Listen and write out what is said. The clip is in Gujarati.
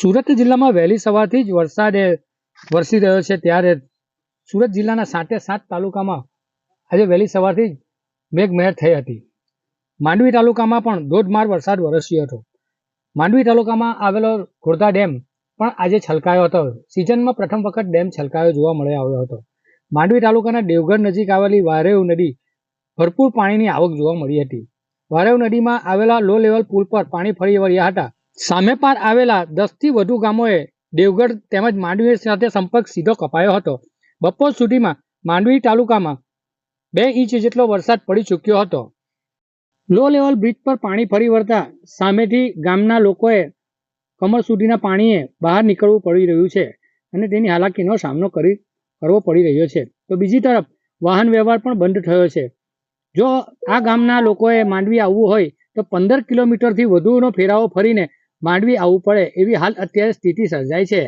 સુરત જિલ્લામાં વહેલી સવારથી જ વરસાદ વરસી રહ્યો છે ત્યારે સુરત જિલ્લાના 7 તાલુકામાં આજે વહેલી સવારથી જ મેઘમહેર થઈ હતી। માંડવી તાલુકામાં પણ ધોધમાર વરસાદ વરસ્યો હતો। માંડવી તાલુકામાં આવેલો ખોડદા ડેમ પણ આજે છલકાયો હતો। સિઝનમાં પ્રથમ વખત ડેમ છલકાયો જોવા મળી આવ્યો હતો। માંડવી તાલુકાના દેવગઢ નજીક આવેલી વારેવ નદી ભરપૂર પાણીની આવક જોવા મળી હતી। વારેવ નદીમાં આવેલા લો લેવલ પુલ પર પાણી ફરી વળ્યા હતા। સામે પાર આવેલા 10 થી વધુ ગામોએ દેવગઢ તેમજ માંડવી સાથે સંપર્ક સીધો કપાયો હતો। બપોર સુધીમાં માંડવી તાલુકામાં 2 ઇંચ જેટલો વરસાદ પડી ચૂક્યો હતો। લો લેવલ બ્રિજ પર પાણી ફરી વળતા સામેથી ગામના લોકોએ કમર સુધીના પાણીએ બહાર નીકળવું પડી રહ્યું છે અને તેની હાલાકીનો સામનો કરવો પડી રહ્યો છે। તો બીજી તરફ વાહન વ્યવહાર પણ બંધ થયો છે। જો આ ગામના લોકોએ માંડવી આવવું હોય તો 15 કિલોમીટરથી વધુનો ફેરાવો ફરીને માંડવી આવવું પડે એવી હાલ અત્યારે સ્થિતિ સર્જાઈ છે।